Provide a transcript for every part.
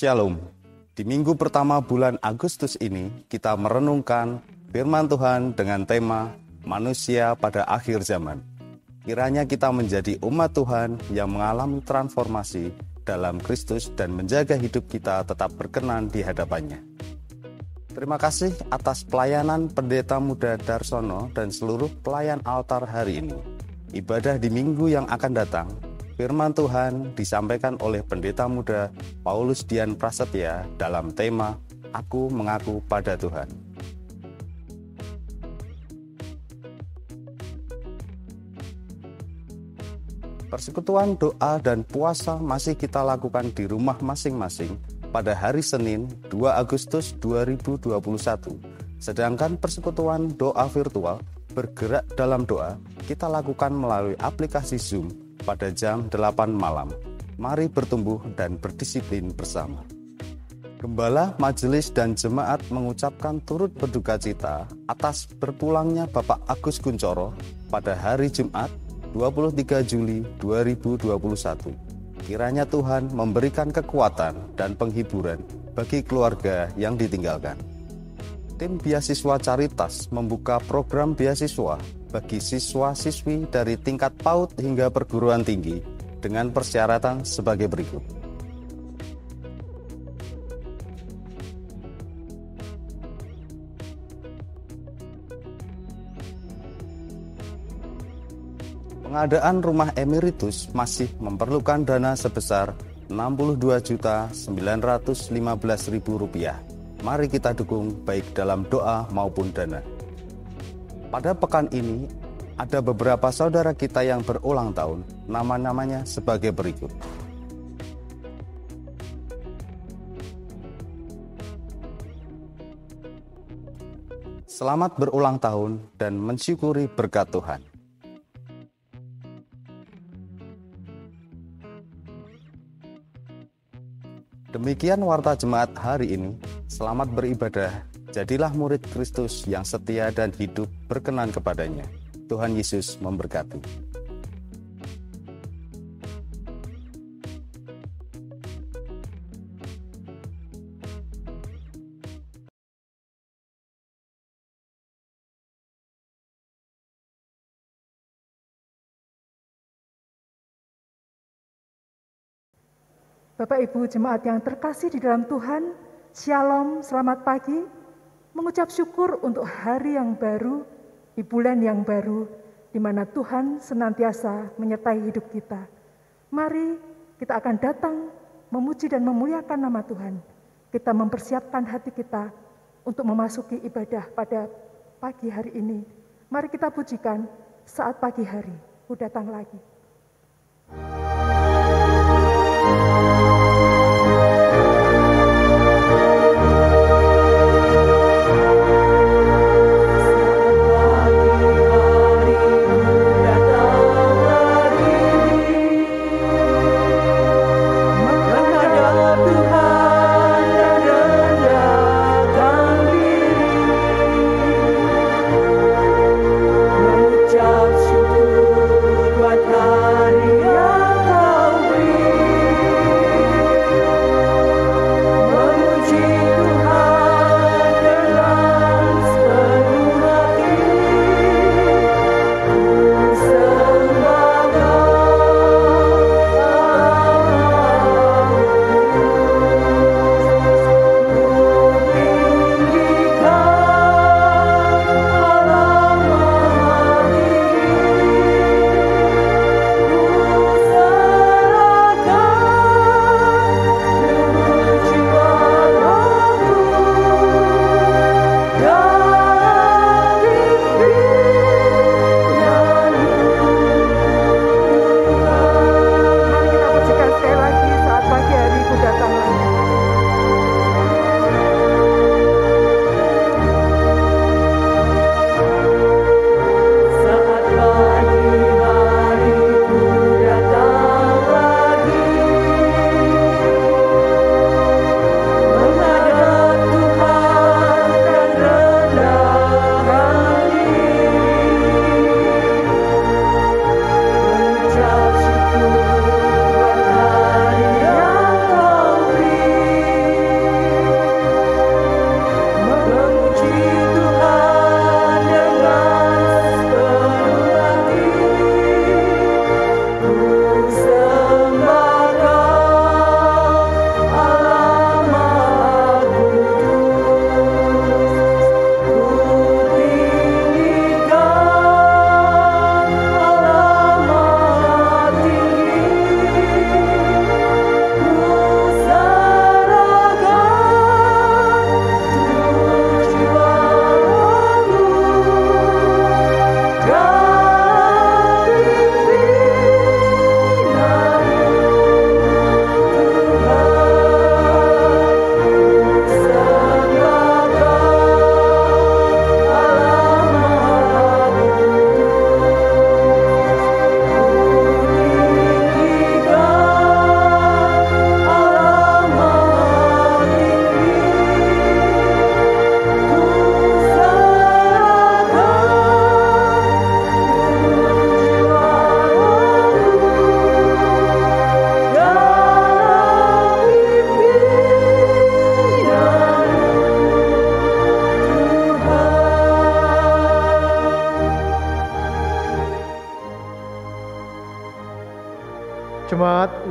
Shalom. Di minggu pertama bulan Agustus ini, kita merenungkan firman Tuhan dengan tema manusia pada akhir zaman. Kiranya kita menjadi umat Tuhan yang mengalami transformasi dalam Kristus dan menjaga hidup kita tetap berkenan di hadapannya. Terima kasih atas pelayanan Pendeta Muda Darsono dan seluruh pelayan altar hari ini. Ibadah di minggu yang akan datang, firman Tuhan disampaikan oleh Pendeta Muda Paulus Dian Prasetya dalam tema Aku Mengaku Pada Tuhan. Persekutuan doa dan puasa masih kita lakukan di rumah masing-masing pada hari Senin 2 Agustus 2021. Sedangkan persekutuan doa virtual bergerak dalam doa kita lakukan melalui aplikasi Zoom pada jam 8 malam. Mari bertumbuh dan berdisiplin bersama. Gembala, majelis, dan jemaat mengucapkan turut berduka cita atas berpulangnya Bapak Agus Kuncoro pada hari Jumat 23 Juli 2021. Kiranya Tuhan memberikan kekuatan dan penghiburan bagi keluarga yang ditinggalkan. Tim Beasiswa Caritas membuka program beasiswa bagi siswa-siswi dari tingkat PAUD hingga perguruan tinggi dengan persyaratan sebagai berikut. Pengadaan rumah emeritus masih memerlukan dana sebesar Rp62.915.000. Mari kita dukung baik dalam doa maupun dana. Pada pekan ini, ada beberapa saudara kita yang berulang tahun, nama-namanya sebagai berikut. Selamat berulang tahun dan mensyukuri berkat Tuhan. Demikian warta jemaat hari ini. Selamat beribadah. Jadilah murid Kristus yang setia dan hidup berkenan kepadanya. Tuhan Yesus memberkati. Bapak Ibu jemaat yang terkasih di dalam Tuhan, Shalom, selamat pagi. Mengucap syukur untuk hari yang baru, di bulan yang baru, di mana Tuhan senantiasa menyertai hidup kita. Mari kita akan datang memuji dan memuliakan nama Tuhan. Kita mempersiapkan hati kita untuk memasuki ibadah pada pagi hari ini. Mari kita pujikan saat pagi hari, Ku datang lagi. Syukur buat hari yang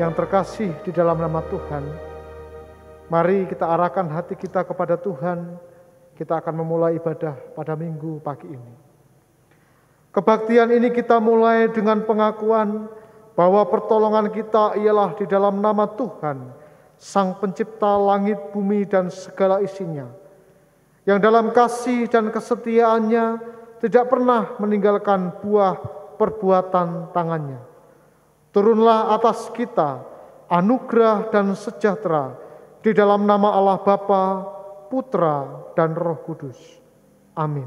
yang terkasih di dalam nama Tuhan, mari kita arahkan hati kita kepada Tuhan. Kita akan memulai ibadah pada minggu pagi ini. Kebaktian ini kita mulai dengan pengakuan bahwa pertolongan kita ialah di dalam nama Tuhan, Sang Pencipta langit, bumi, dan segala isinya, yang dalam kasih dan kesetiaannya tidak pernah meninggalkan buah perbuatan tangannya. Turunlah atas kita anugerah dan sejahtera di dalam nama Allah Bapa, Putra, dan Roh Kudus. Amin.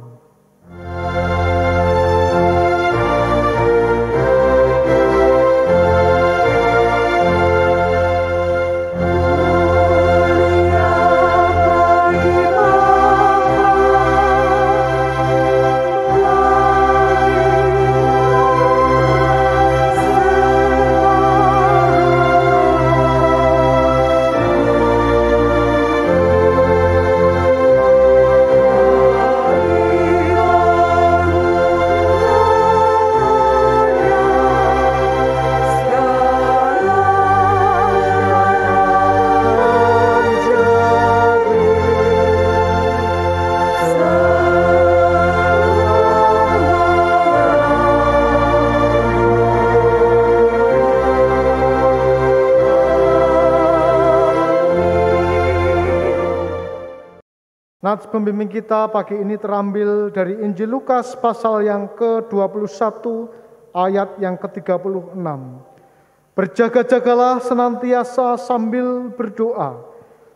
Nats pembimbing kita pagi ini terambil dari Injil Lukas pasal yang ke-21 ayat yang ke-36. Berjaga-jagalah senantiasa sambil berdoa,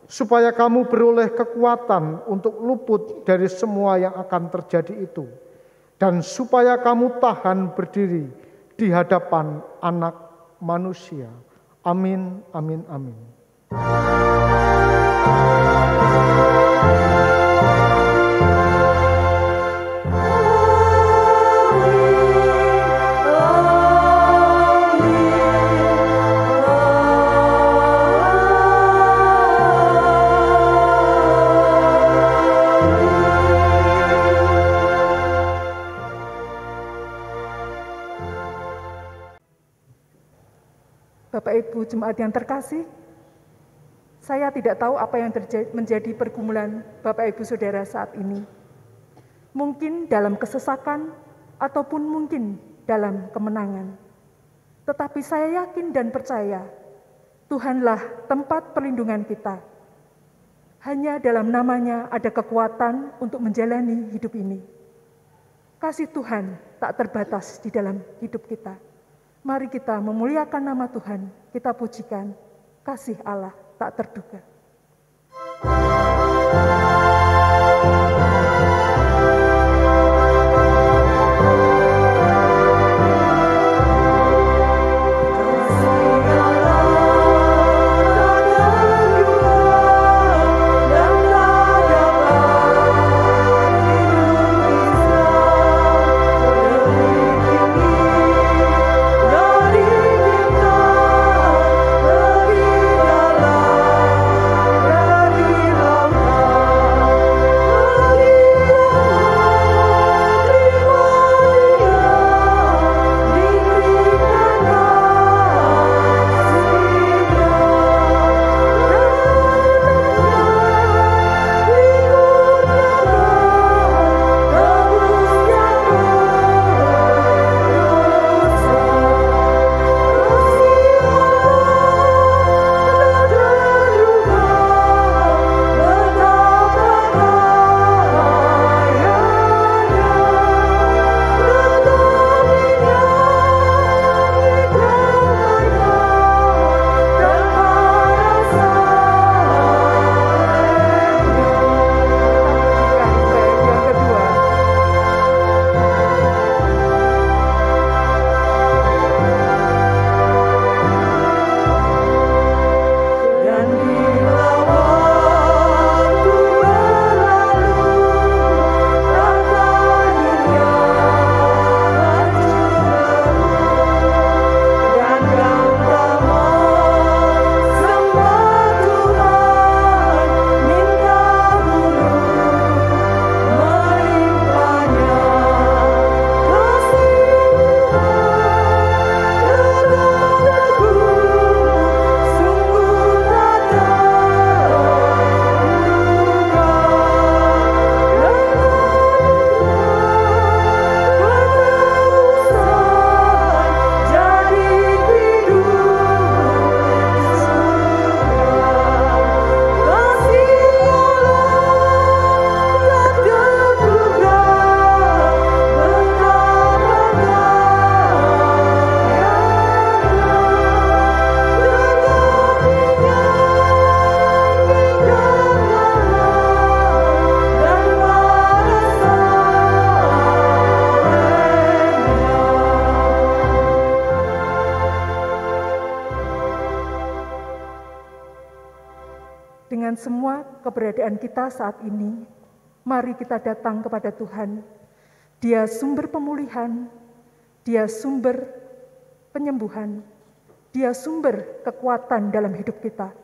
supaya kamu beroleh kekuatan untuk luput dari semua yang akan terjadi itu, dan supaya kamu tahan berdiri di hadapan Anak Manusia. Amin, amin, amin. Bapak Ibu Jemaat yang terkasih, saya tidak tahu apa yang menjadi pergumulan Bapak Ibu Saudara saat ini. Mungkin dalam kesesakan ataupun mungkin dalam kemenangan. Tetapi saya yakin dan percaya Tuhanlah tempat perlindungan kita. Hanya dalam nama-Nya ada kekuatan untuk menjalani hidup ini. Kasih Tuhan tak terbatas di dalam hidup kita. Mari kita memuliakan nama Tuhan, kita pujikan kasih Allah tak terduga. Dari keberadaan kita saat ini, mari kita datang kepada Tuhan. Dia sumber pemulihan, Dia sumber penyembuhan, Dia sumber kekuatan dalam hidup kita,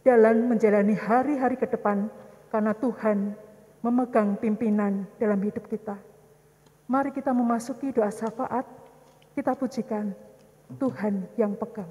dalam menjalani hari-hari ke depan, karena Tuhan memegang pimpinan dalam hidup kita. Mari kita memasuki doa syafaat, kita pujikan Tuhan yang pegang.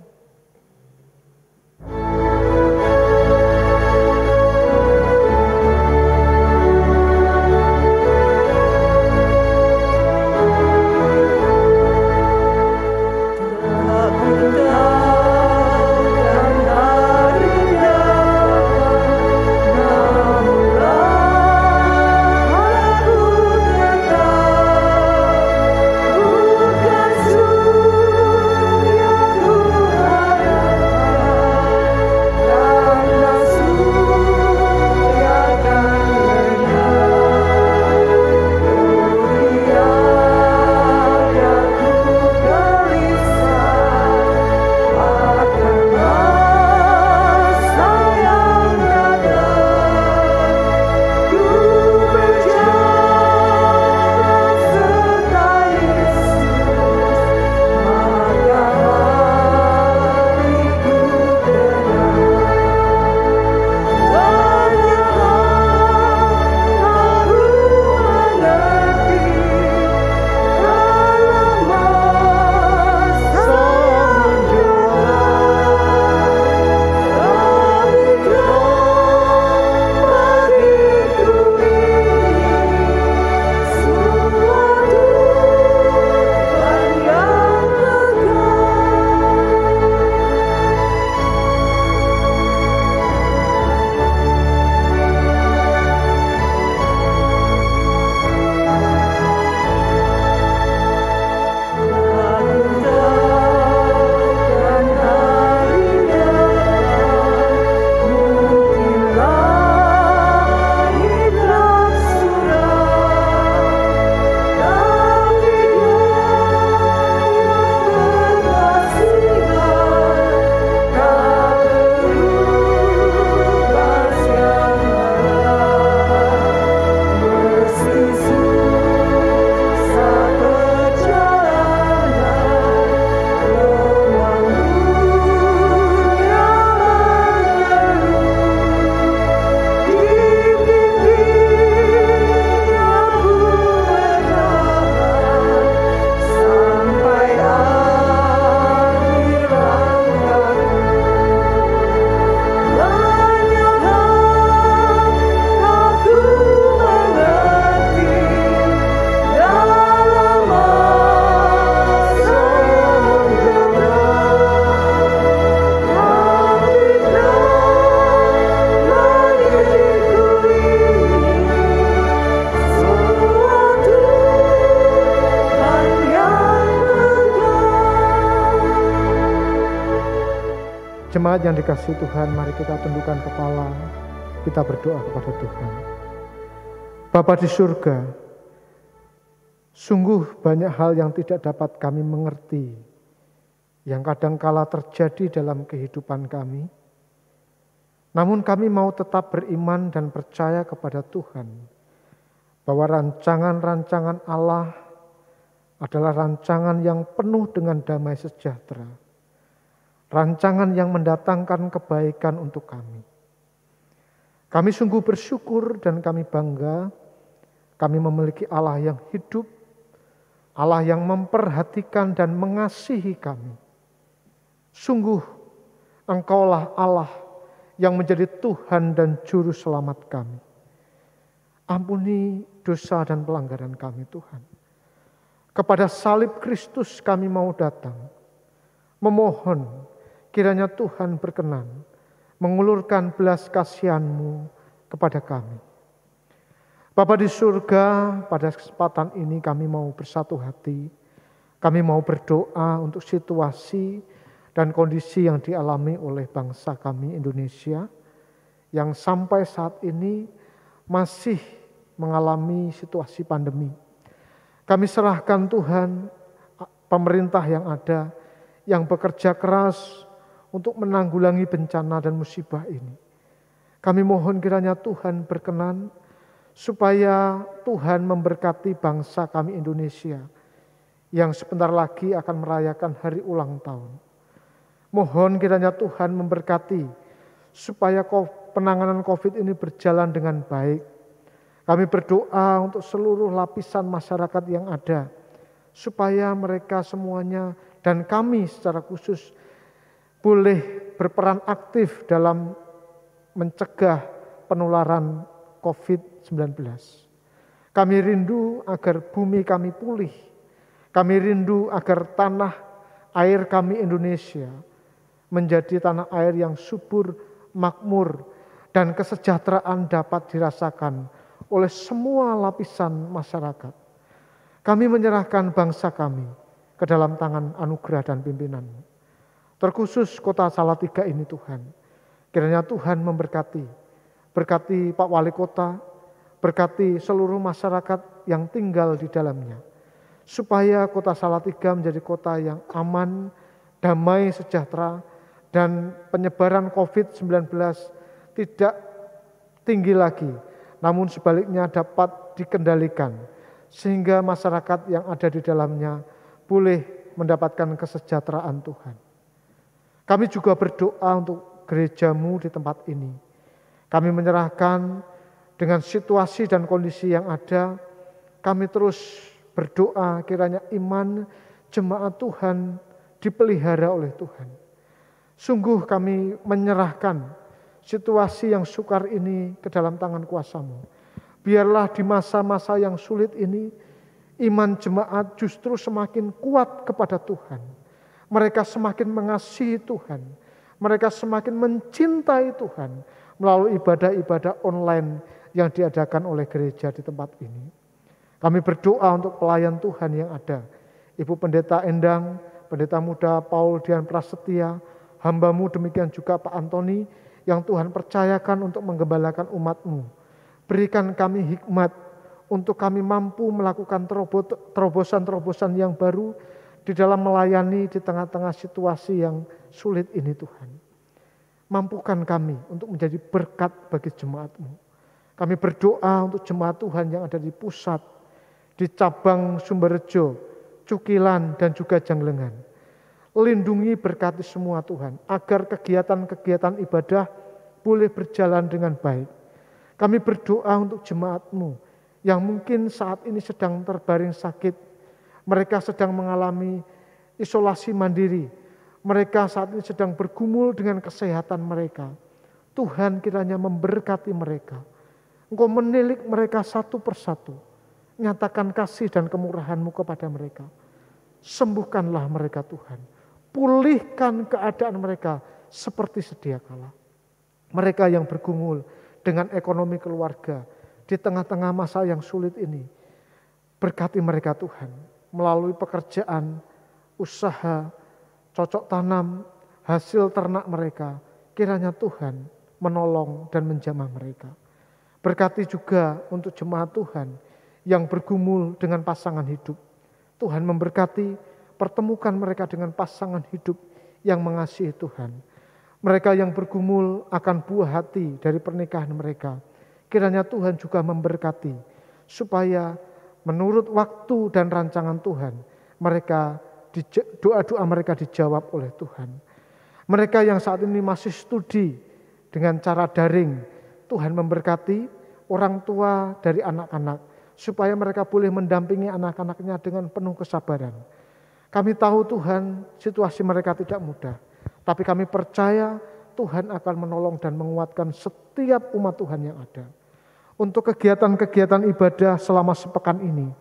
Jemaat yang dikasihi Tuhan, mari kita tundukkan kepala, kita berdoa kepada Tuhan. Bapa di surga, sungguh banyak hal yang tidak dapat kami mengerti, yang kadangkala terjadi dalam kehidupan kami. Namun kami mau tetap beriman dan percaya kepada Tuhan, bahwa rancangan-rancangan Allah adalah rancangan yang penuh dengan damai sejahtera. Rancangan yang mendatangkan kebaikan untuk kami. Kami sungguh bersyukur dan kami bangga, kami memiliki Allah yang hidup, Allah yang memperhatikan dan mengasihi kami. Sungguh Engkaulah Allah yang menjadi Tuhan dan Juru Selamat kami. Ampuni dosa dan pelanggaran kami Tuhan. Kepada salib Kristus kami mau datang, memohon kiranya Tuhan berkenan mengulurkan belas kasihan-Mu kepada kami. Bapa di surga, pada kesempatan ini kami mau bersatu hati, kami mau berdoa untuk situasi dan kondisi yang dialami oleh bangsa kami Indonesia, yang sampai saat ini masih mengalami situasi pandemi. Kami serahkan Tuhan, pemerintah yang ada, yang bekerja keras untuk menanggulangi bencana dan musibah ini. Kami mohon kiranya Tuhan berkenan supaya Tuhan memberkati bangsa kami Indonesia yang sebentar lagi akan merayakan hari ulang tahun. Mohon kiranya Tuhan memberkati supaya penanganan COVID ini berjalan dengan baik. Kami berdoa untuk seluruh lapisan masyarakat yang ada, supaya mereka semuanya dan kami secara khusus boleh berperan aktif dalam mencegah penularan COVID-19. Kami rindu agar bumi kami pulih. Kami rindu agar tanah air kami Indonesia menjadi tanah air yang subur, makmur, dan kesejahteraan dapat dirasakan oleh semua lapisan masyarakat. Kami menyerahkan bangsa kami ke dalam tangan anugerah dan pimpinan-Mu. Terkhusus kota Salatiga ini Tuhan. Kiranya Tuhan memberkati. Berkati Pak Wali Kota, berkati seluruh masyarakat yang tinggal di dalamnya. Supaya kota Salatiga menjadi kota yang aman, damai, sejahtera, dan penyebaran COVID-19 tidak tinggi lagi, namun sebaliknya dapat dikendalikan, sehingga masyarakat yang ada di dalamnya boleh mendapatkan kesejahteraan Tuhan. Kami juga berdoa untuk gereja-Mu di tempat ini. Kami menyerahkan dengan situasi dan kondisi yang ada, kami terus berdoa kiranya iman jemaat Tuhan dipelihara oleh Tuhan. Sungguh kami menyerahkan situasi yang sukar ini ke dalam tangan kuasa-Mu. Biarlah di masa-masa yang sulit ini, iman jemaat justru semakin kuat kepada Tuhan. Mereka semakin mengasihi Tuhan. Mereka semakin mencintai Tuhan melalui ibadah-ibadah online yang diadakan oleh gereja di tempat ini. Kami berdoa untuk pelayan Tuhan yang ada. Ibu Pendeta Endang, Pendeta Muda Paul Dian Prasetya, hamba-Mu demikian juga Pak Antoni yang Tuhan percayakan untuk menggembalakan umat-Mu. Berikan kami hikmat untuk kami mampu melakukan terobosan-terobosan yang baru di dalam melayani di tengah-tengah situasi yang sulit ini Tuhan. Mampukan kami untuk menjadi berkat bagi jemaat-Mu. Kami berdoa untuk jemaat Tuhan yang ada di pusat, di cabang Sumberjo, Cukilan, dan juga Janglengan. Lindungi berkati semua Tuhan, agar kegiatan-kegiatan ibadah boleh berjalan dengan baik. Kami berdoa untuk jemaat-Mu yang mungkin saat ini sedang terbaring sakit. Mereka sedang mengalami isolasi mandiri. Mereka saat ini sedang bergumul dengan kesehatan mereka. Tuhan kiranya memberkati mereka. Engkau menilik mereka satu persatu. Nyatakan kasih dan kemurahan-Mu kepada mereka. Sembuhkanlah mereka Tuhan. Pulihkan keadaan mereka seperti sedia kala. Mereka yang bergumul dengan ekonomi keluarga di tengah-tengah masa yang sulit ini. Berkati mereka Tuhan melalui pekerjaan, usaha, cocok tanam, hasil ternak mereka. Kiranya Tuhan menolong dan menjamah mereka. Berkati juga untuk jemaat Tuhan yang bergumul dengan pasangan hidup. Tuhan memberkati, pertemukan mereka dengan pasangan hidup yang mengasihi Tuhan. Mereka yang bergumul akan buah hati dari pernikahan mereka. Kiranya Tuhan juga memberkati, supaya menurut waktu dan rancangan Tuhan, doa-doa mereka dijawab oleh Tuhan. Mereka yang saat ini masih studi dengan cara daring, Tuhan memberkati orang tua dari anak-anak, supaya mereka boleh mendampingi anak-anaknya dengan penuh kesabaran. Kami tahu Tuhan, situasi mereka tidak mudah, tapi kami percaya Tuhan akan menolong dan menguatkan setiap umat Tuhan yang ada. Untuk kegiatan-kegiatan ibadah selama sepekan ini,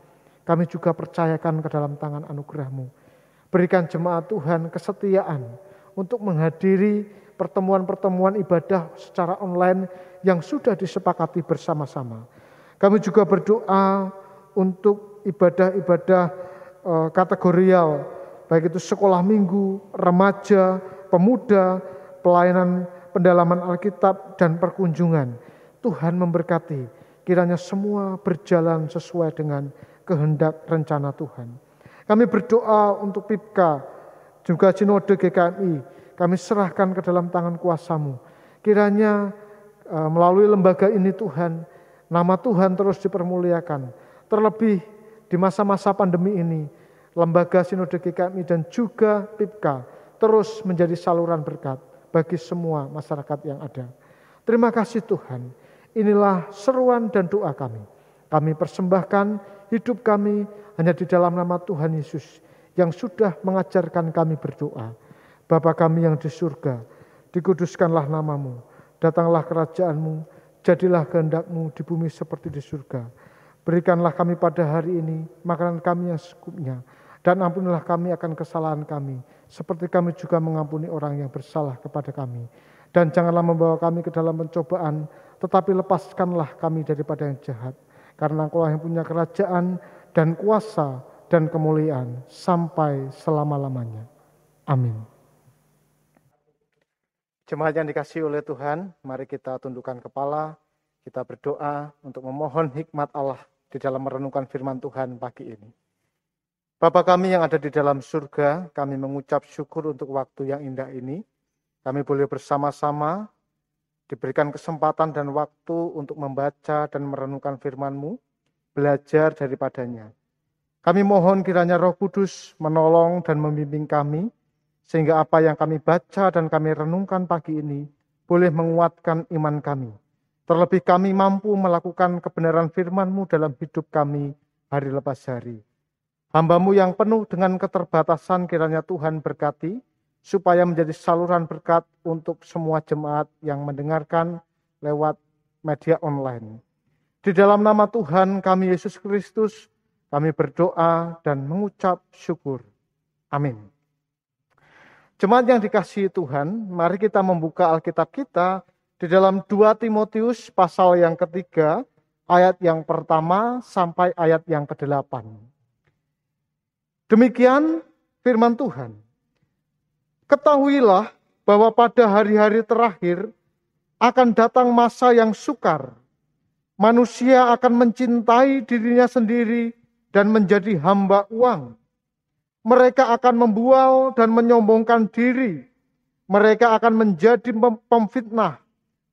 kami juga percayakan ke dalam tangan anugerah-Mu. Berikan jemaat Tuhan kesetiaan untuk menghadiri pertemuan-pertemuan ibadah secara online yang sudah disepakati bersama-sama. Kami juga berdoa untuk ibadah-ibadah kategorial, baik itu sekolah minggu, remaja, pemuda, pelayanan pendalaman Alkitab, dan perkunjungan. Tuhan memberkati, kiranya semua berjalan sesuai dengan kehendak rencana Tuhan. Kami berdoa untuk PIPKA, juga Sinode GKMI, kami serahkan ke dalam tangan kuasa-Mu. Kiranya melalui lembaga ini Tuhan, nama Tuhan terus dipermuliakan. Terlebih di masa-masa pandemi ini, lembaga Sinode GKMI dan juga PIPKA terus menjadi saluran berkat bagi semua masyarakat yang ada. Terima kasih Tuhan, inilah seruan dan doa kami. Kami persembahkan hidup kami hanya di dalam nama Tuhan Yesus yang sudah mengajarkan kami berdoa. Bapa kami yang di surga, dikuduskanlah namamu, datanglah kerajaan-Mu, jadilah kehendak-Mu di bumi seperti di surga. Berikanlah kami pada hari ini makanan kami yang secukupnya, dan ampunilah kami akan kesalahan kami, seperti kami juga mengampuni orang yang bersalah kepada kami. Dan janganlah membawa kami ke dalam pencobaan, tetapi lepaskanlah kami daripada yang jahat. Karena Engkau yang punya kerajaan dan kuasa dan kemuliaan sampai selama-lamanya. Amin. Jemaat yang dikasihi oleh Tuhan, mari kita tundukkan kepala, kita berdoa untuk memohon hikmat Allah di dalam merenungkan firman Tuhan pagi ini. Bapa kami yang ada di dalam surga, kami mengucap syukur untuk waktu yang indah ini. Kami boleh bersama-sama diberikan kesempatan dan waktu untuk membaca dan merenungkan firman-Mu, belajar daripadanya. Kami mohon kiranya Roh Kudus menolong dan membimbing kami, sehingga apa yang kami baca dan kami renungkan pagi ini boleh menguatkan iman kami. Terlebih kami mampu melakukan kebenaran firman-Mu dalam hidup kami hari lepas hari. Hamba-Mu yang penuh dengan keterbatasan kiranya Tuhan berkati, supaya menjadi saluran berkat untuk semua jemaat yang mendengarkan lewat media online. Di dalam nama Tuhan kami Yesus Kristus, kami berdoa dan mengucap syukur. Amin. Jemaat yang dikasihi Tuhan, mari kita membuka Alkitab kita di dalam 2 Timotius pasal yang ketiga, ayat yang pertama sampai ayat yang ke-8. Demikian firman Tuhan. Ketahuilah bahwa pada hari-hari terakhir akan datang masa yang sukar. Manusia akan mencintai dirinya sendiri dan menjadi hamba uang. Mereka akan membual dan menyombongkan diri. Mereka akan menjadi pemfitnah.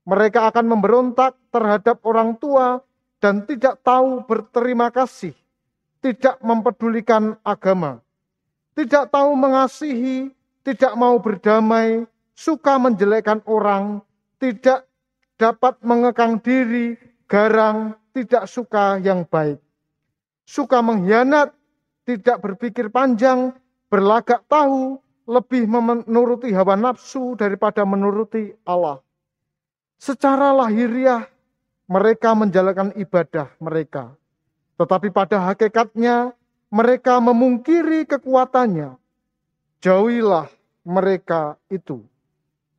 Mereka akan memberontak terhadap orang tua dan tidak tahu berterima kasih. Tidak mempedulikan agama. Tidak tahu mengasihi, tidak mau berdamai, suka menjelekkan orang, tidak dapat mengekang diri, garang, tidak suka yang baik. Suka mengkhianat, tidak berpikir panjang, berlagak tahu, lebih menuruti hawa nafsu daripada menuruti Allah. Secara lahiriah, mereka menjalankan ibadah mereka. Tetapi pada hakikatnya, mereka memungkiri kekuatannya. Jauhilah mereka itu.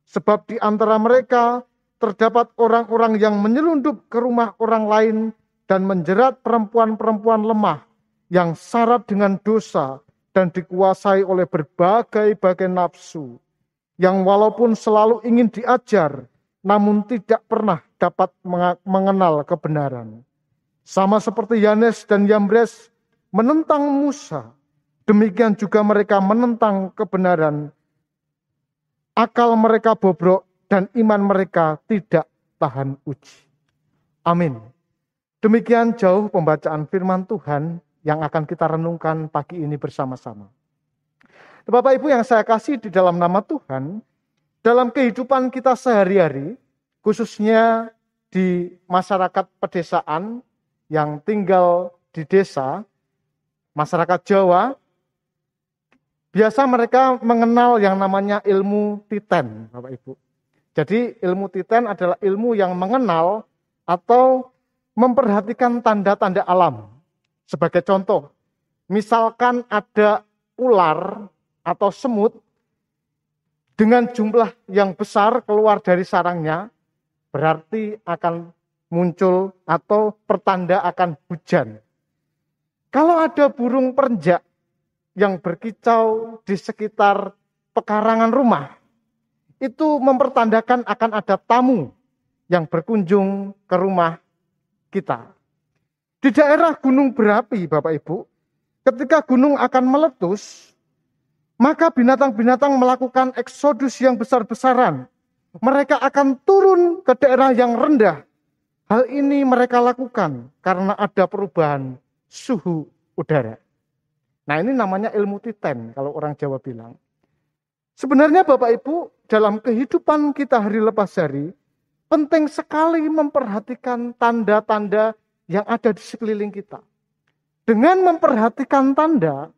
Sebab di antara mereka terdapat orang-orang yang menyelundup ke rumah orang lain dan menjerat perempuan-perempuan lemah yang syarat dengan dosa dan dikuasai oleh berbagai-bagai nafsu, yang walaupun selalu ingin diajar, namun tidak pernah dapat mengenal kebenaran. Sama seperti Yanes dan Yambres menentang Musa, demikian juga mereka menentang kebenaran. Akal mereka bobrok dan iman mereka tidak tahan uji. Amin. Demikian jauh pembacaan firman Tuhan yang akan kita renungkan pagi ini bersama-sama. Bapak Ibu yang saya kasih di dalam nama Tuhan, dalam kehidupan kita sehari-hari, khususnya di masyarakat pedesaan yang tinggal di desa, masyarakat Jawa, biasa mereka mengenal yang namanya ilmu titen, Bapak Ibu. Jadi ilmu titen adalah ilmu yang mengenal atau memperhatikan tanda-tanda alam. Sebagai contoh, misalkan ada ular atau semut dengan jumlah yang besar keluar dari sarangnya, berarti akan muncul atau pertanda akan hujan. Kalau ada burung perenjak yang berkicau di sekitar pekarangan rumah, itu mempertandakan akan ada tamu yang berkunjung ke rumah kita. Di daerah gunung berapi, Bapak Ibu, ketika gunung akan meletus, maka binatang-binatang melakukan eksodus yang besar-besaran Mereka akan turun ke daerah yang rendah. Hal ini mereka lakukan karena ada perubahan suhu udara. Nah, ini namanya ilmu titen kalau orang Jawa bilang. Sebenarnya Bapak Ibu, dalam kehidupan kita hari lepas hari, penting sekali memperhatikan tanda-tanda yang ada di sekeliling kita. Dengan memperhatikan tanda,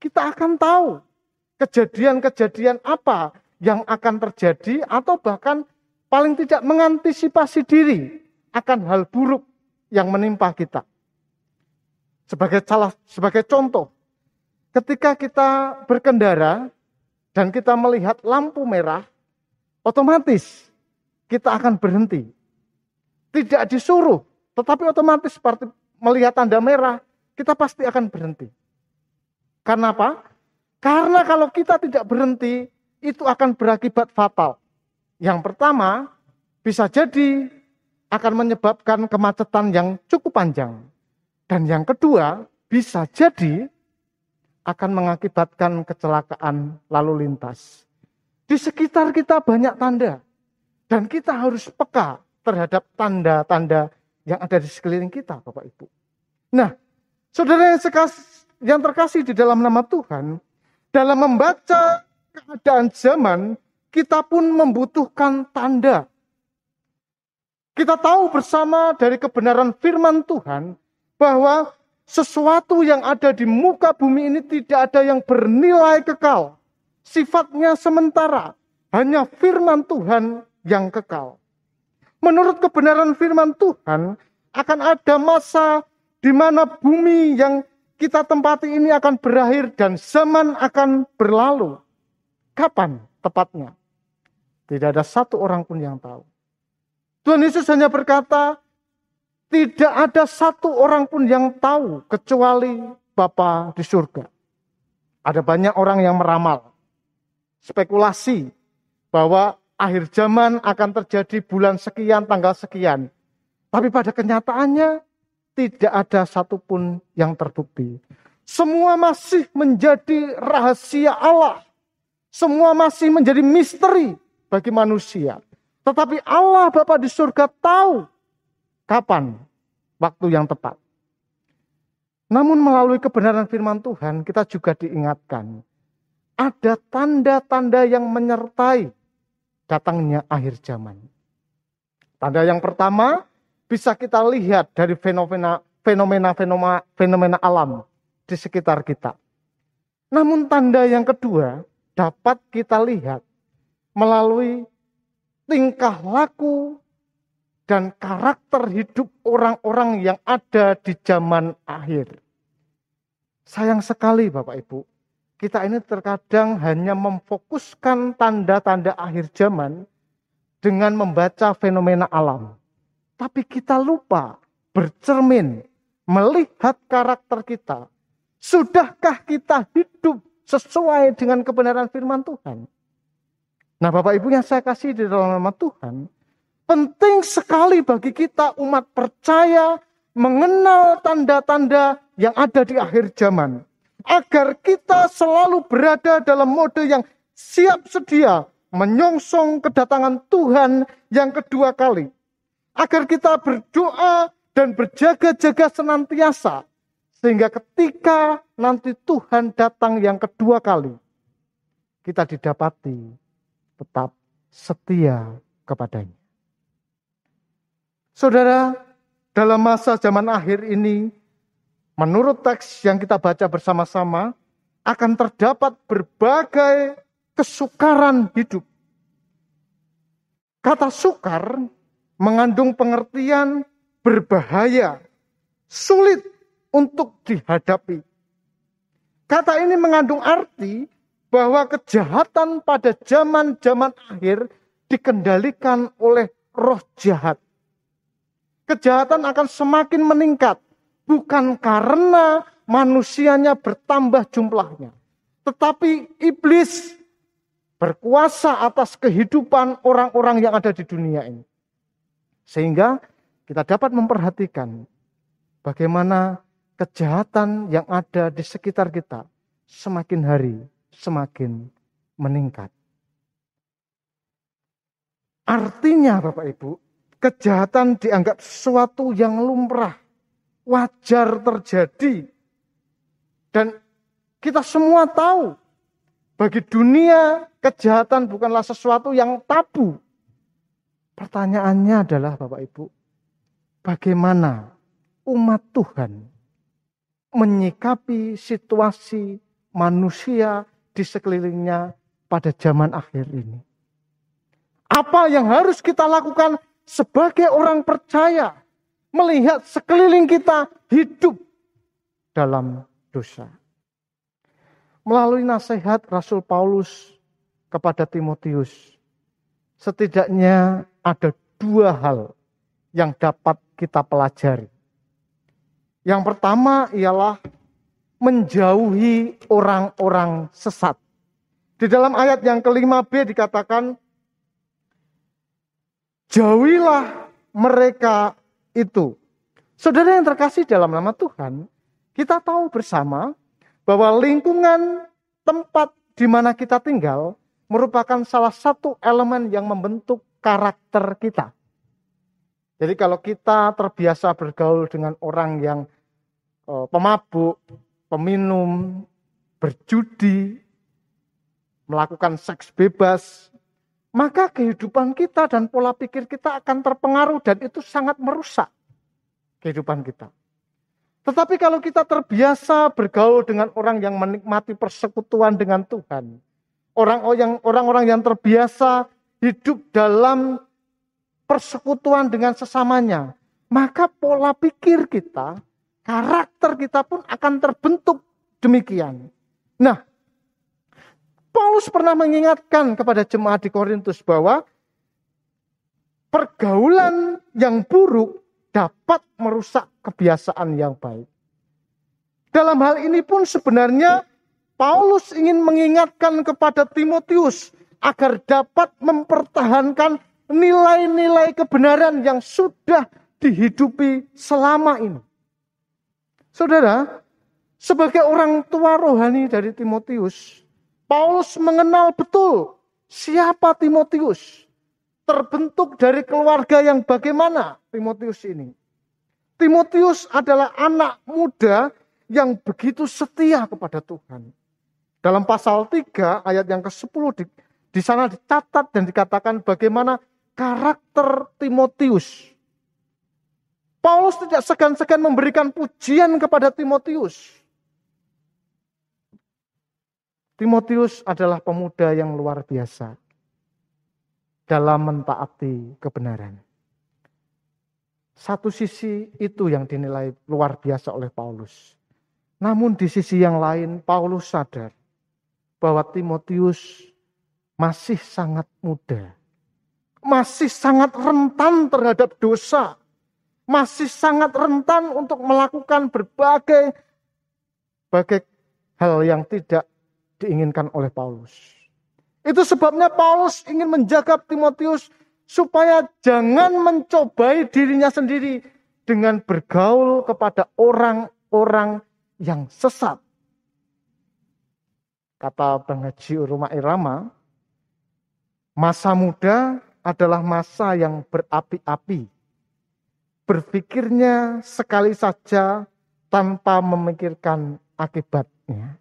kita akan tahu kejadian-kejadian apa yang akan terjadi atau bahkan paling tidak mengantisipasi diri akan hal buruk yang menimpa kita. Sebagai contoh, ketika kita berkendara dan kita melihat lampu merah, otomatis kita akan berhenti. Tidak disuruh, tetapi otomatis seperti melihat tanda merah, kita pasti akan berhenti. Karena apa? Karena kalau kita tidak berhenti, itu akan berakibat fatal. Yang pertama, bisa jadi akan menyebabkan kemacetan yang cukup panjang. Dan yang kedua, bisa jadi akan mengakibatkan kecelakaan lalu lintas. Di sekitar kita banyak tanda. Dan kita harus peka terhadap tanda-tanda yang ada di sekeliling kita, Bapak Ibu. Nah, saudara yang terkasih di dalam nama Tuhan, dalam membaca keadaan zaman, kita pun membutuhkan tanda. Kita tahu bersama dari kebenaran firman Tuhan, bahwa sesuatu yang ada di muka bumi ini tidak ada yang bernilai kekal. Sifatnya sementara, hanya firman Tuhan yang kekal. Menurut kebenaran firman Tuhan, akan ada masa di mana bumi yang kita tempati ini akan berakhir dan zaman akan berlalu. Kapan tepatnya? Tidak ada satu orang pun yang tahu. Tuhan Yesus hanya berkata, tidak ada satu orang pun yang tahu kecuali Bapa di surga. Ada banyak orang yang meramal, spekulasi bahwa akhir zaman akan terjadi bulan sekian, tanggal sekian. Tapi pada kenyataannya tidak ada satupun yang terbukti. Semua masih menjadi rahasia Allah. Semua masih menjadi misteri bagi manusia. Tetapi Allah Bapa di surga tahu kapan waktu yang tepat. Namun melalui kebenaran firman Tuhan kita juga diingatkan. Ada tanda-tanda yang menyertai datangnya akhir zaman. Tanda yang pertama bisa kita lihat dari fenomena alam di sekitar kita. Namun tanda yang kedua dapat kita lihat melalui tingkah laku dan karakter hidup orang-orang yang ada di zaman akhir. Sayang sekali Bapak Ibu, kita ini terkadang hanya memfokuskan tanda-tanda akhir zaman dengan membaca fenomena alam. Tapi kita lupa bercermin, melihat karakter kita. Sudahkah kita hidup sesuai dengan kebenaran firman Tuhan? Nah Bapak Ibu yang saya kasih di dalam nama Tuhan, penting sekali bagi kita umat percaya mengenal tanda-tanda yang ada di akhir zaman. Agar kita selalu berada dalam mode yang siap sedia menyongsong kedatangan Tuhan yang kedua kali. Agar kita berdoa dan berjaga-jaga senantiasa. Sehingga ketika nanti Tuhan datang yang kedua kali, kita didapati tetap setia kepadanya. Saudara, dalam masa zaman akhir ini, menurut teks yang kita baca bersama-sama, akan terdapat berbagai kesukaran hidup. Kata sukar mengandung pengertian berbahaya, sulit untuk dihadapi. Kata ini mengandung arti bahwa kejahatan pada zaman-zaman akhir dikendalikan oleh roh jahat. Kejahatan akan semakin meningkat, bukan karena manusianya bertambah jumlahnya, tetapi iblis berkuasa atas kehidupan orang-orang yang ada di dunia ini. Sehingga kita dapat memperhatikan bagaimana kejahatan yang ada di sekitar kita semakin hari semakin meningkat. Artinya Bapak Ibu, kejahatan dianggap sesuatu yang lumrah, wajar terjadi. Dan kita semua tahu, bagi dunia kejahatan bukanlah sesuatu yang tabu. Pertanyaannya adalah Bapak Ibu, bagaimana umat Tuhan menyikapi situasi manusia di sekelilingnya pada zaman akhir ini? Apa yang harus kita lakukan sebagai orang percaya melihat sekeliling kita hidup dalam dosa? Melalui nasihat Rasul Paulus kepada Timotius, setidaknya ada 2 hal yang dapat kita pelajari. Yang pertama ialah menjauhi orang-orang sesat. Di dalam ayat yang ke-5b dikatakan, jauhilah mereka itu. Saudara yang terkasih dalam nama Tuhan, kita tahu bersama bahwa lingkungan tempat di mana kita tinggal merupakan salah satu elemen yang membentuk karakter kita. Jadi kalau kita terbiasa bergaul dengan orang yang pemabuk, peminum, berjudi, melakukan seks bebas, maka kehidupan kita dan pola pikir kita akan terpengaruh dan itu sangat merusak kehidupan kita. Tetapi kalau kita terbiasa bergaul dengan orang yang menikmati persekutuan dengan Tuhan, orang-orang yang terbiasa hidup dalam persekutuan dengan sesamanya, maka pola pikir kita, karakter kita pun akan terbentuk demikian. Nah, Paulus pernah mengingatkan kepada jemaat di Korintus bahwa pergaulan yang buruk dapat merusak kebiasaan yang baik. Dalam hal ini pun sebenarnya Paulus ingin mengingatkan kepada Timotius agar dapat mempertahankan nilai-nilai kebenaran yang sudah dihidupi selama ini. Saudara, sebagai orang tua rohani dari Timotius, Paulus mengenal betul siapa Timotius. Terbentuk dari keluarga yang bagaimana Timotius ini. Timotius adalah anak muda yang begitu setia kepada Tuhan. Dalam pasal 3 ayat yang ke-10 di sana dicatat dan dikatakan bagaimana karakter Timotius. Paulus tidak segan-segan memberikan pujian kepada Timotius. Timotius adalah pemuda yang luar biasa dalam mentaati kebenaran. Satu sisi itu yang dinilai luar biasa oleh Paulus. Namun di sisi yang lain Paulus sadar bahwa Timotius masih sangat muda. Masih sangat rentan terhadap dosa. Masih sangat rentan untuk melakukan berbagai hal yang tidak diinginkan oleh Paulus. Itu sebabnya Paulus ingin menjaga Timotius supaya jangan mencobai dirinya sendiri dengan bergaul kepada orang-orang yang sesat. Kata Bang Haji Uruma Irama, masa muda adalah masa yang berapi-api. Berpikirnya sekali saja tanpa memikirkan akibatnya.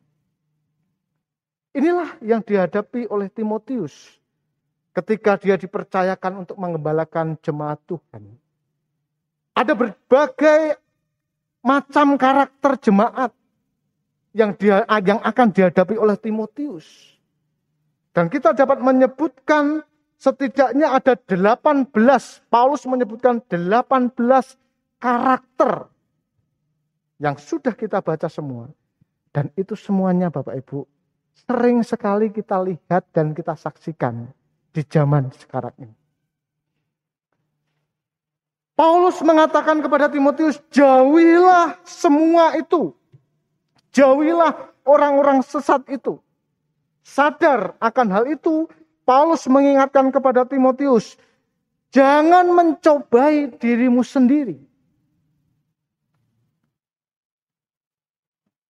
Inilah yang dihadapi oleh Timotius ketika dia dipercayakan untuk mengembalakan jemaat Tuhan. Ada berbagai macam karakter jemaat yang akan dihadapi oleh Timotius. Dan kita dapat menyebutkan setidaknya ada 18, Paulus menyebutkan 18 karakter yang sudah kita baca semua. Dan itu semuanya Bapak Ibu sering sekali kita lihat dan kita saksikan di zaman sekarang ini. Paulus mengatakan kepada Timotius, jauhilah semua itu. Jauhilah orang-orang sesat itu. Sadar akan hal itu, Paulus mengingatkan kepada Timotius, jangan mencobai dirimu sendiri.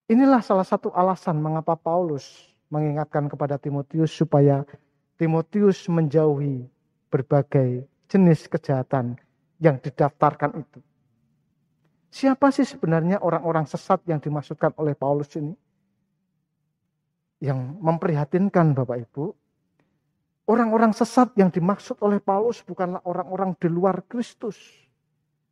Inilah salah satu alasan mengapa Paulus mengingatkan kepada Timotius supaya Timotius menjauhi berbagai jenis kejahatan yang didaftarkan itu. Siapa sih sebenarnya orang-orang sesat yang dimaksudkan oleh Paulus ini? Yang memprihatinkan Bapak Ibu, orang-orang sesat yang dimaksud oleh Paulus bukanlah orang-orang di luar Kristus.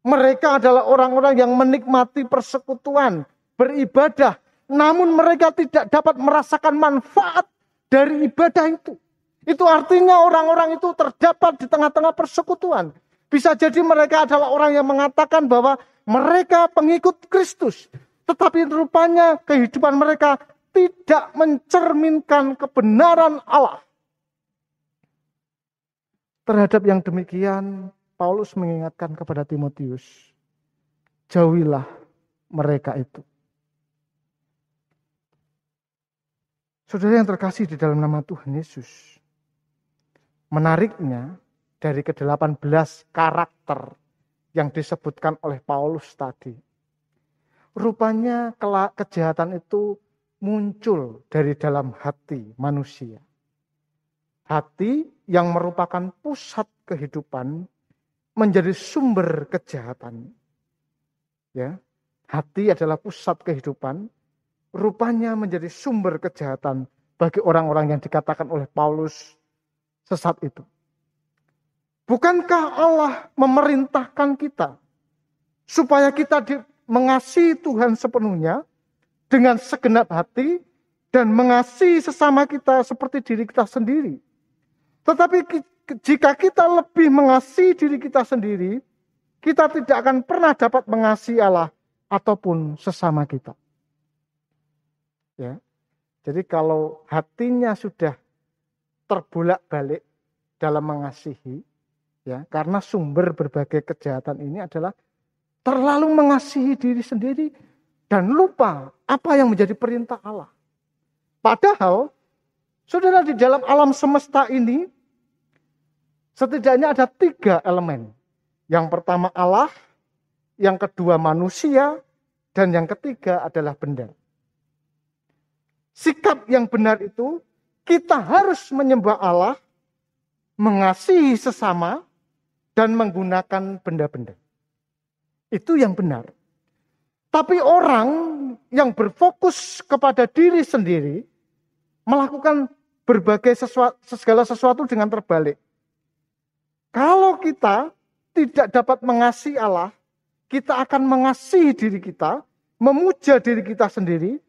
Mereka adalah orang-orang yang menikmati persekutuan, beribadah, namun mereka tidak dapat merasakan manfaat dari ibadah itu. Itu artinya orang-orang itu terdapat di tengah-tengah persekutuan. Bisa jadi mereka adalah orang yang mengatakan bahwa mereka pengikut Kristus, tetapi rupanya kehidupan mereka tidak mencerminkan kebenaran Allah. Terhadap yang demikian, Paulus mengingatkan kepada Timotius, jauhilah mereka itu. Saudara yang terkasih di dalam nama Tuhan Yesus, menariknya dari ke-18 karakter yang disebutkan oleh Paulus tadi, rupanya kejahatan itu muncul dari dalam hati manusia. Hati yang merupakan pusat kehidupan menjadi sumber kejahatan. Ya, hati adalah pusat kehidupan, rupanya menjadi sumber kejahatan bagi orang-orang yang dikatakan oleh Paulus sesat itu. Bukankah Allah memerintahkan kita supaya kita mengasihi Tuhan sepenuhnya dengan segenap hati dan mengasihi sesama kita seperti diri kita sendiri? Tetapi jika kita lebih mengasihi diri kita sendiri, kita tidak akan pernah dapat mengasihi Allah ataupun sesama kita. Ya. Jadi kalau hatinya sudah terbolak-balik dalam mengasihi, ya, karena sumber berbagai kejahatan ini adalah terlalu mengasihi diri sendiri dan lupa apa yang menjadi perintah Allah. Padahal, saudara, di dalam alam semesta ini setidaknya ada 3 elemen. Yang pertama Allah, yang kedua manusia, dan yang ketiga adalah benda. Sikap yang benar itu, kita harus menyembah Allah, mengasihi sesama, dan menggunakan benda-benda. Itu yang benar. Tapi orang yang berfokus kepada diri sendiri, melakukan berbagai segala sesuatu dengan terbalik. Kalau kita tidak dapat mengasihi Allah, kita akan mengasihi diri kita, memuja diri kita sendiri,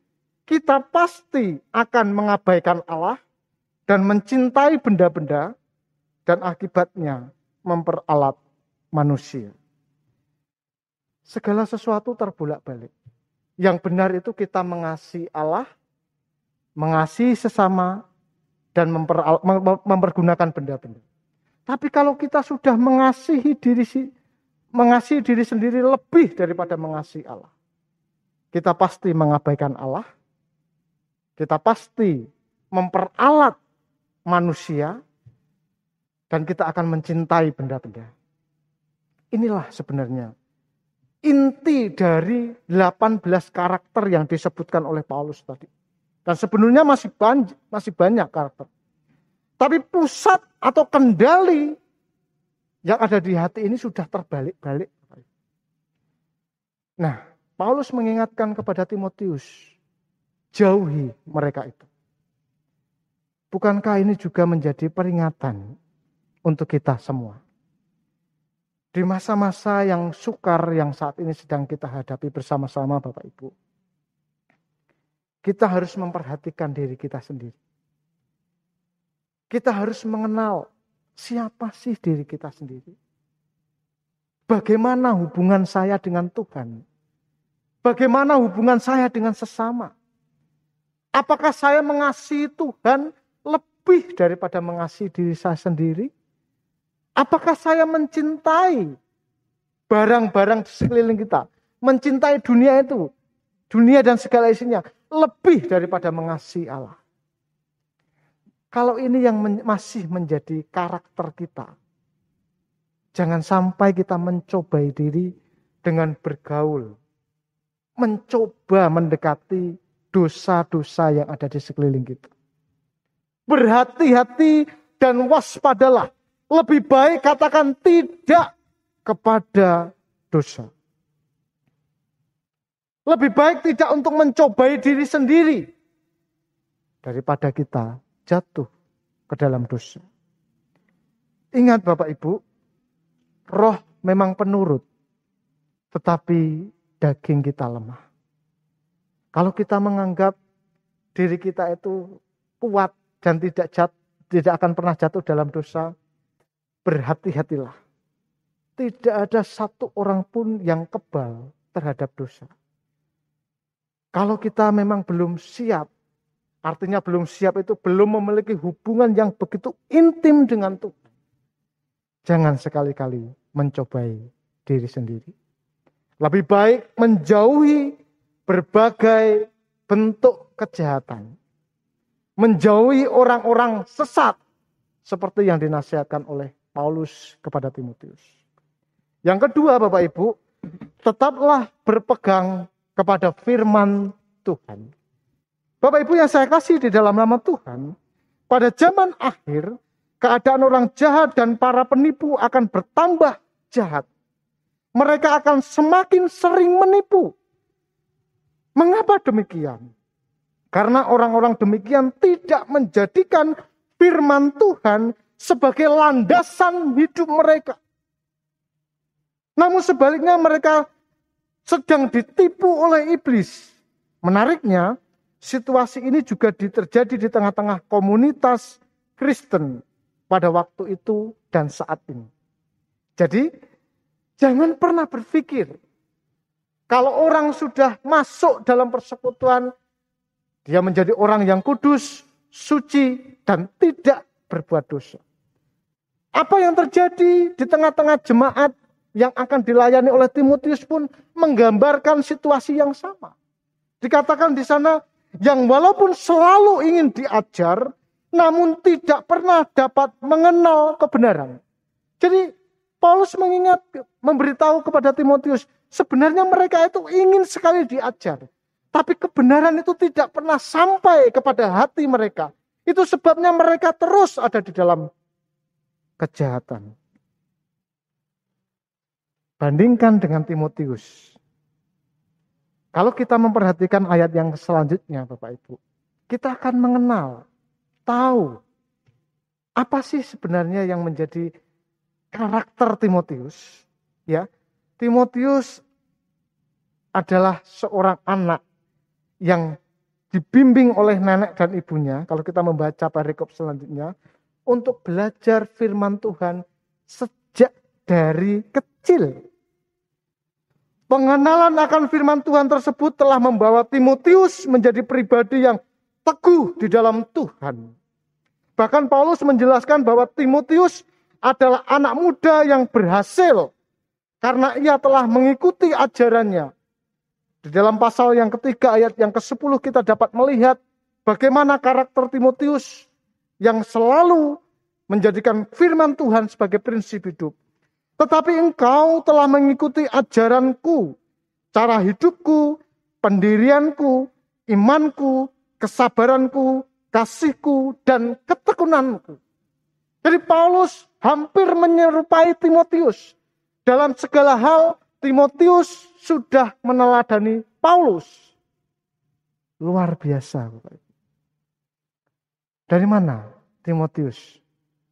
kita pasti akan mengabaikan Allah dan mencintai benda-benda, dan akibatnya memperalat manusia. Segala sesuatu terbolak-balik. Yang benar itu kita mengasihi Allah, mengasihi sesama, dan mempergunakan benda-benda. Tapi kalau kita sudah mengasihi diri sendiri lebih daripada mengasihi Allah, kita pasti mengabaikan Allah, kita pasti memperalat manusia, dan kita akan mencintai benda-benda. Inilah sebenarnya inti dari 18 karakter yang disebutkan oleh Paulus tadi. Dan sebenarnya masih banyak karakter. Tapi pusat atau kendali yang ada di hati ini sudah terbalik-balik. Nah, Paulus mengingatkan kepada Timotius, jauhi mereka itu. Bukankah ini juga menjadi peringatan untuk kita semua? Di masa-masa yang sukar yang saat ini sedang kita hadapi bersama-sama Bapak Ibu, kita harus memperhatikan diri kita sendiri. Kita harus mengenal siapa sih diri kita sendiri. Bagaimana hubungan saya dengan Tuhan? Bagaimana hubungan saya dengan sesama? Apakah saya mengasihi Tuhan lebih daripada mengasihi diri saya sendiri? Apakah saya mencintai barang-barang di sekeliling kita? Mencintai dunia itu, dunia dan segala isinya, lebih daripada mengasihi Allah. Kalau ini yang masih menjadi karakter kita, jangan sampai kita mencobai diri dengan bergaul, mencoba mendekati dosa-dosa yang ada di sekeliling kita. Berhati-hati dan waspadalah lebih baik katakan tidak kepada dosa. Lebih baik tidak untuk mencobai diri sendiri daripada kita jatuh ke dalam dosa. Ingat Bapak Ibu, roh memang penurut, tetapi daging kita lemah. Kalau kita menganggap diri kita itu kuat dan tidak akan pernah jatuh dalam dosa, berhati-hatilah. Tidak ada satu orang pun yang kebal terhadap dosa. Kalau kita memang belum siap, artinya belum siap itu belum memiliki hubungan yang begitu intim dengan Tuhan. Jangan sekali-kali mencobai diri sendiri. Lebih baik menjauhi berbagai bentuk kejahatan. Menjauhi orang-orang sesat seperti yang dinasihatkan oleh Paulus kepada Timotius. Yang kedua Bapak Ibu, tetaplah berpegang kepada firman Tuhan. Bapak Ibu yang saya kasih di dalam nama Tuhan, pada zaman akhir, keadaan orang jahat dan para penipu akan bertambah jahat. Mereka akan semakin sering menipu. Mengapa demikian? Karena orang-orang demikian tidak menjadikan firman Tuhan sebagai landasan hidup mereka. Namun sebaliknya mereka sedang ditipu oleh iblis. Menariknya, situasi ini juga terjadi di tengah-tengah komunitas Kristen pada waktu itu dan saat ini. Jadi, jangan pernah berpikir kalau orang sudah masuk dalam persekutuan, dia menjadi orang yang kudus, suci, dan tidak berbuat dosa. Apa yang terjadi di tengah-tengah jemaat yang akan dilayani oleh Timotius pun menggambarkan situasi yang sama. Dikatakan di sana, yang walaupun selalu ingin diajar, namun tidak pernah dapat mengenal kebenaran. Jadi Paulus memberitahu kepada Timotius, sebenarnya mereka itu ingin sekali diajar. Tapi kebenaran itu tidak pernah sampai kepada hati mereka. Itu sebabnya mereka terus ada di dalam kejahatan. Bandingkan dengan Timotius. Kalau kita memperhatikan ayat yang selanjutnya Bapak Ibu, kita akan mengenal, tahu apa sih sebenarnya yang menjadi karakter Timotius. Ya, Timotius adalah seorang anak yang dibimbing oleh nenek dan ibunya, kalau kita membaca perikop selanjutnya, untuk belajar firman Tuhan sejak dari kecil. Pengenalan akan firman Tuhan tersebut telah membawa Timotius menjadi pribadi yang teguh di dalam Tuhan. Bahkan Paulus menjelaskan bahwa Timotius adalah anak muda yang berhasil karena ia telah mengikuti ajarannya. Di dalam pasal yang ketiga ayat yang ke-10 kita dapat melihat bagaimana karakter Timotius yang selalu menjadikan firman Tuhan sebagai prinsip hidup. Tetapi engkau telah mengikuti ajaranku, cara hidupku, pendirianku, imanku, kesabaranku, kasihku, dan ketekunanku. Jadi Paulus hampir menyerupai Timotius. Dalam segala hal, Timotius sudah meneladani Paulus. Luar biasa. Dari mana Timotius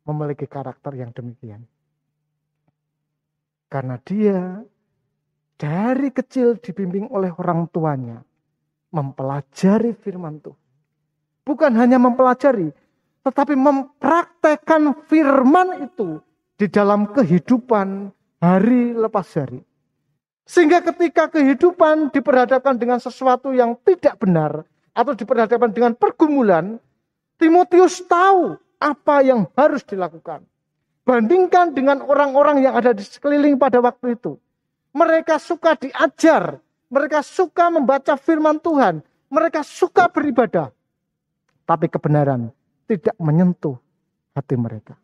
memiliki karakter yang demikian? Karena dia dari kecil dibimbing oleh orang tuanya mempelajari firman Tuhan. Bukan hanya mempelajari, tetapi mempraktekkan firman itu di dalam kehidupan hari lepas hari. Sehingga ketika kehidupan diperhadapkan dengan sesuatu yang tidak benar atau diperhadapkan dengan pergumulan, Timotius tahu apa yang harus dilakukan. Bandingkan dengan orang-orang yang ada di sekeliling pada waktu itu. Mereka suka diajar, mereka suka membaca firman Tuhan, mereka suka beribadah. Tapi kebenaran tidak menyentuh hati mereka.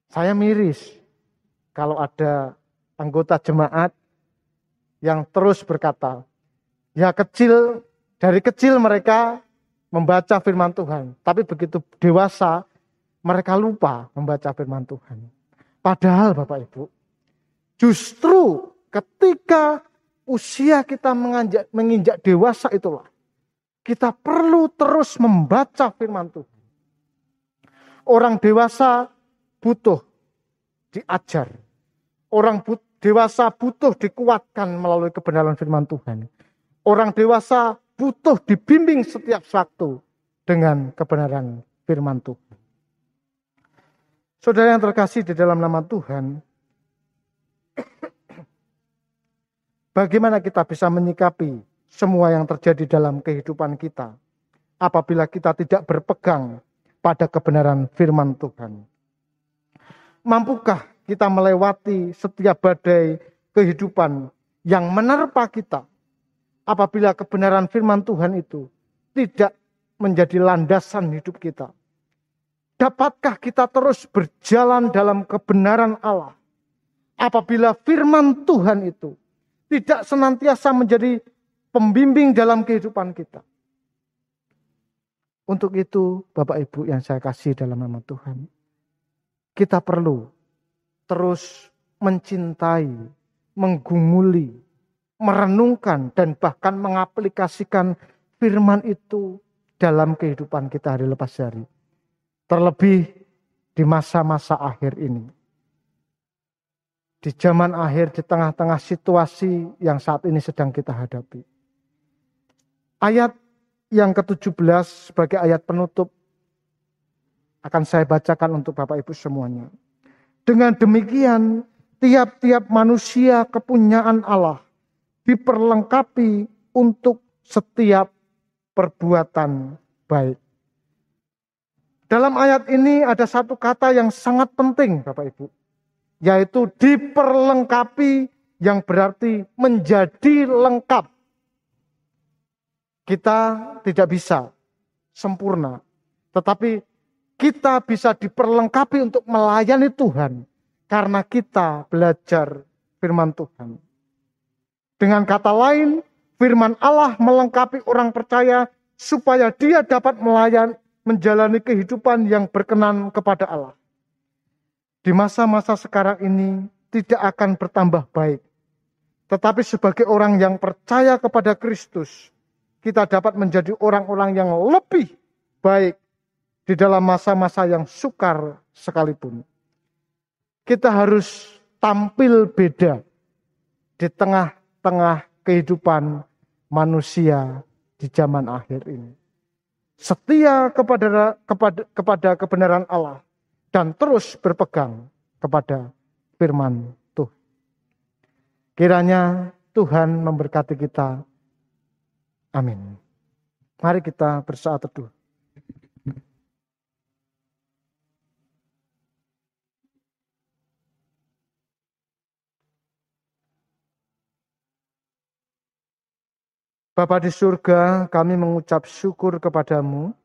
Saya miris kalau ada anggota jemaat yang terus berkata, ya dari kecil mereka membaca firman Tuhan. Tapi begitu dewasa, mereka lupa membaca firman Tuhan. Padahal Bapak Ibu, justru ketika usia kita menginjak dewasa itulah, kita perlu terus membaca firman Tuhan. Orang dewasa butuh diajar. Orang dewasa butuh dikuatkan melalui kebenaran firman Tuhan. Orang dewasa butuh dibimbing setiap waktu dengan kebenaran firman Tuhan. Saudara yang terkasih di dalam nama Tuhan, bagaimana kita bisa menyikapi semua yang terjadi dalam kehidupan kita apabila kita tidak berpegang pada kebenaran firman Tuhan? Mampukah kita melewati setiap badai kehidupan yang menerpa kita apabila kebenaran firman Tuhan itu tidak menjadi landasan hidup kita? Dapatkah kita terus berjalan dalam kebenaran Allah apabila firman Tuhan itu tidak senantiasa menjadi pembimbing dalam kehidupan kita? Untuk itu, Bapak Ibu yang saya kasih dalam nama Tuhan, kita perlu terus mencintai, menggumuli, merenungkan, dan bahkan mengaplikasikan firman itu dalam kehidupan kita hari lepas hari. Terlebih di masa-masa akhir ini. Di zaman akhir, di tengah-tengah situasi yang saat ini sedang kita hadapi. Ayat yang ke-17 sebagai ayat penutup akan saya bacakan untuk Bapak Ibu semuanya. Dengan demikian, tiap-tiap manusia kepunyaan Allah diperlengkapi untuk setiap perbuatan baik. Dalam ayat ini ada satu kata yang sangat penting Bapak Ibu, yaitu diperlengkapi, yang berarti menjadi lengkap. Kita tidak bisa sempurna, tetapi kita bisa diperlengkapi untuk melayani Tuhan karena kita belajar firman Tuhan. Dengan kata lain, firman Allah melengkapi orang percaya supaya dia dapat menjalani kehidupan yang berkenan kepada Allah. Di masa-masa sekarang ini tidak akan bertambah baik. Tetapi sebagai orang yang percaya kepada Kristus, kita dapat menjadi orang-orang yang lebih baik di dalam masa-masa yang sukar sekalipun. Kita harus tampil beda di tengah-tengah kehidupan manusia di zaman akhir ini. Setia kepada kebenaran Allah dan terus berpegang kepada firman Tuhan. Kiranya Tuhan memberkati kita. Amin. Mari kita bersaat teduh. Bapa di surga, kami mengucap syukur kepadamu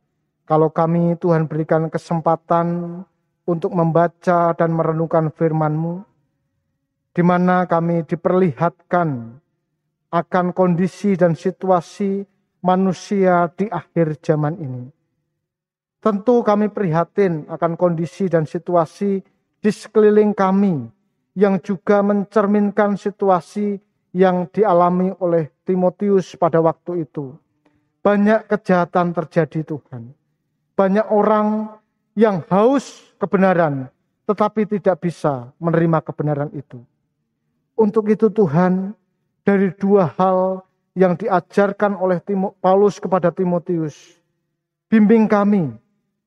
kalau kami Tuhan berikan kesempatan untuk membaca dan merenungkan firman-Mu, di mana kami diperlihatkan akan kondisi dan situasi manusia di akhir zaman ini. Tentu kami prihatin akan kondisi dan situasi di sekeliling kami yang juga mencerminkan situasi yang dialami oleh Timotius pada waktu itu. Banyak kejahatan terjadi Tuhan. Banyak orang yang haus kebenaran, tetapi tidak bisa menerima kebenaran itu. Untuk itu Tuhan, dari dua hal yang diajarkan oleh Paulus kepada Timotius, bimbing kami,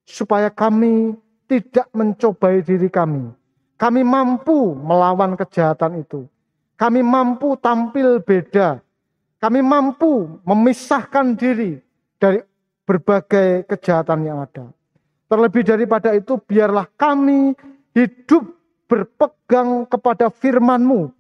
supaya kami tidak mencobai diri kami. Kami mampu melawan kejahatan itu. Kami mampu tampil beda. Kami mampu memisahkan diri dari berbagai kejahatan yang ada. Terlebih daripada itu, biarlah kami hidup berpegang kepada firman-Mu.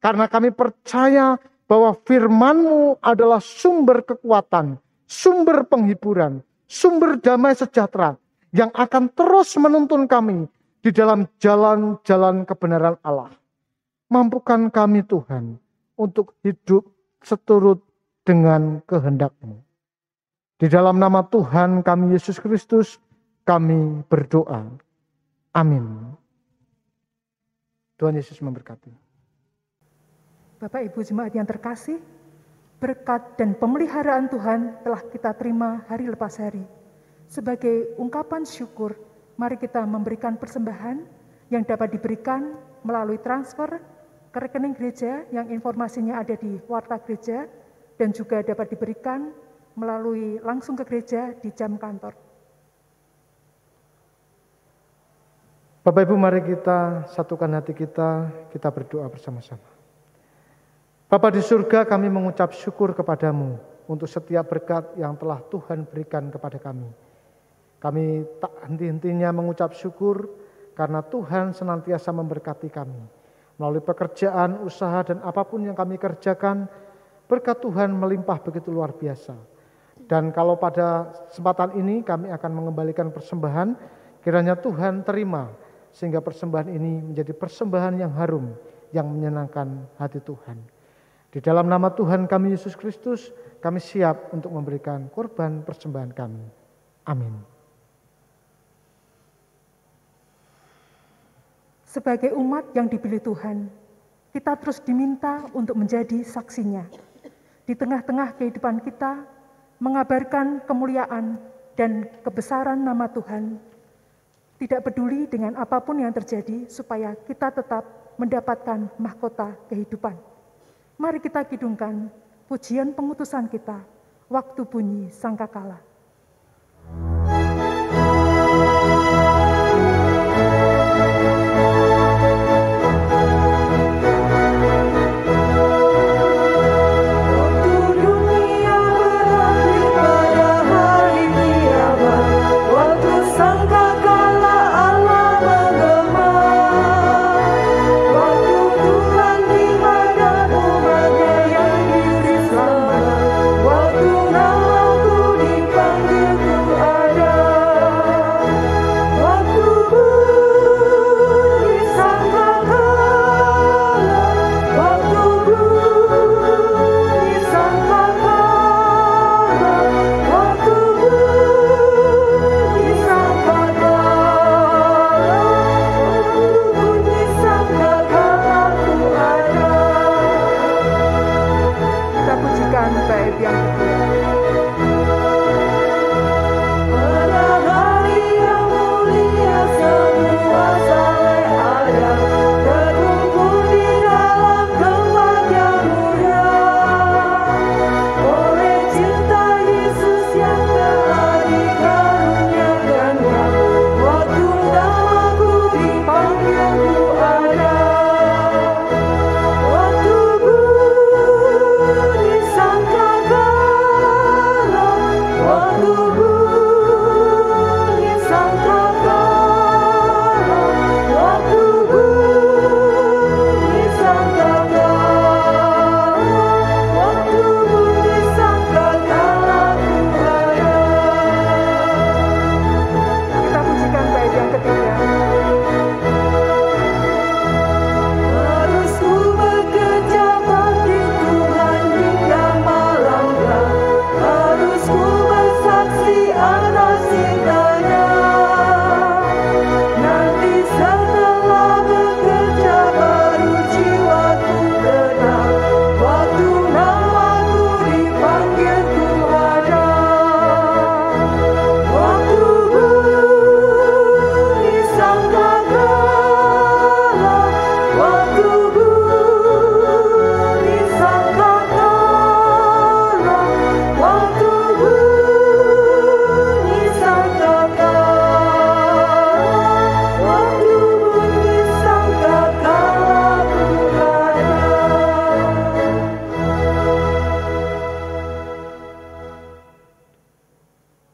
Karena kami percaya bahwa firman-Mu adalah sumber kekuatan, sumber penghiburan, sumber damai sejahtera yang akan terus menuntun kami di dalam jalan-jalan kebenaran Allah. Mampukan kami Tuhan untuk hidup seturut dengan kehendak-Mu. Di dalam nama Tuhan kami Yesus Kristus, kami berdoa. Amin. Tuhan Yesus memberkati. Bapak Ibu jemaat yang terkasih, berkat dan pemeliharaan Tuhan telah kita terima hari lepas hari. Sebagai ungkapan syukur, mari kita memberikan persembahan yang dapat diberikan melalui transfer ke rekening gereja yang informasinya ada di warta gereja dan juga dapat diberikan melalui langsung ke gereja di jam kantor. Bapak Ibu, mari kita satukan hati kita berdoa bersama-sama. Bapa di surga, kami mengucap syukur kepadamu untuk setiap berkat yang telah Tuhan berikan kepada kami. Kami tak henti-hentinya mengucap syukur karena Tuhan senantiasa memberkati kami. Melalui pekerjaan, usaha, dan apapun yang kami kerjakan, berkat Tuhan melimpah begitu luar biasa. Dan kalau pada kesempatan ini kami akan mengembalikan persembahan, kiranya Tuhan terima, sehingga persembahan ini menjadi persembahan yang harum, yang menyenangkan hati Tuhan. Di dalam nama Tuhan kami Yesus Kristus, kami siap untuk memberikan korban persembahan kami. Amin. Sebagai umat yang dipilih Tuhan, kita terus diminta untuk menjadi saksinya. Di tengah-tengah kehidupan kita, mengabarkan kemuliaan dan kebesaran nama Tuhan, tidak peduli dengan apapun yang terjadi, supaya kita tetap mendapatkan mahkota kehidupan. Mari kita kidungkan pujian pengutusan kita, waktu bunyi sangkakala.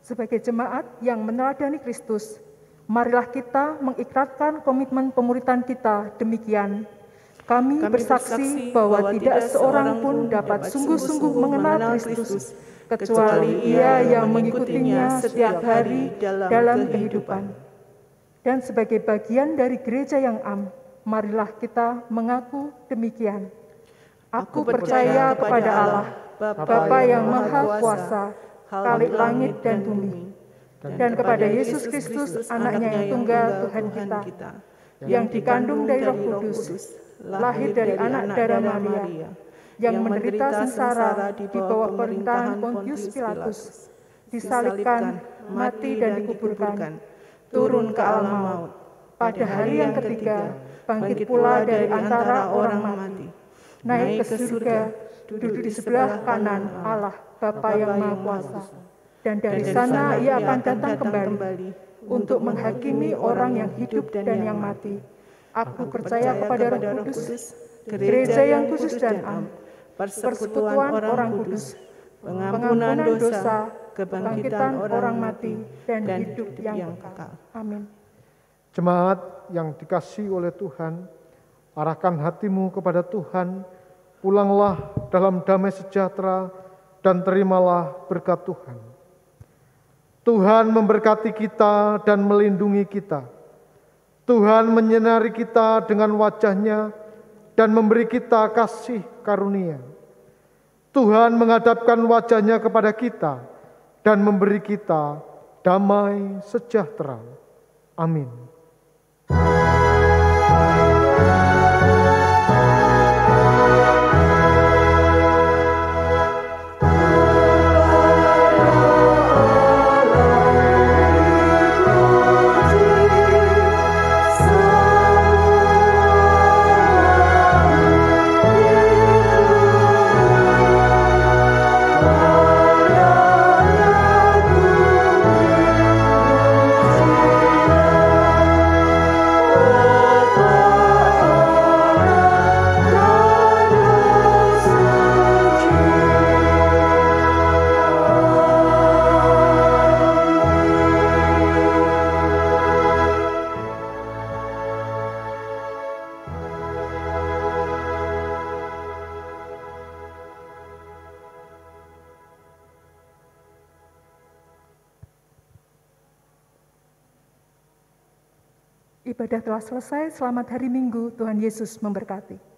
Sebagai jemaat yang meneladani Kristus, marilah kita mengikrarkan komitmen pemuritan kita demikian. Kami bersaksi bahwa tidak seorang pun dapat sungguh-sungguh mengenal Kristus, kecuali Ia yang mengikutinya setiap hari dalam kehidupan. Dan sebagai bagian dari gereja yang am, marilah kita mengaku demikian. Aku percaya kepada Allah, Bapa yang Maha Kuasa, Khalik langit dan bumi, dan kepada Yesus Kristus, anaknya yang tunggal Tuhan kita, yang dikandung dari Roh Kudus, lahir dari anak darah Maria, yang menderita sengsara di bawah pemerintahan Pontius Pilatus, disalibkan, mati dan dikuburkan, turun ke alam maut. Pada hari yang ketiga, bangkit pula dari antara orang mati, naik ke surga, duduk di sebelah kanan Allah Bapa yang Maha Kuasa. Dan dari sana ia akan datang kembali untuk menghakimi orang yang hidup dan yang mati. Aku percaya kepada Roh Kudus, gereja yang kudus dan am, persekutuan orang kudus, pengampunan dosa, kebangkitan orang mati, dan hidup yang kekal. Amin. Jemaat yang dikasihi oleh Tuhan, arahkan hatimu kepada Tuhan, pulanglah dalam damai sejahtera, dan terimalah berkat Tuhan. Tuhan memberkati kita dan melindungi kita. Tuhan menyinari kita dengan wajah-Nya dan memberi kita kasih karunia. Tuhan menghadapkan wajah-Nya kepada kita dan memberi kita damai sejahtera. Amin. Ibadah telah selesai, selamat hari Minggu, Tuhan Yesus memberkati.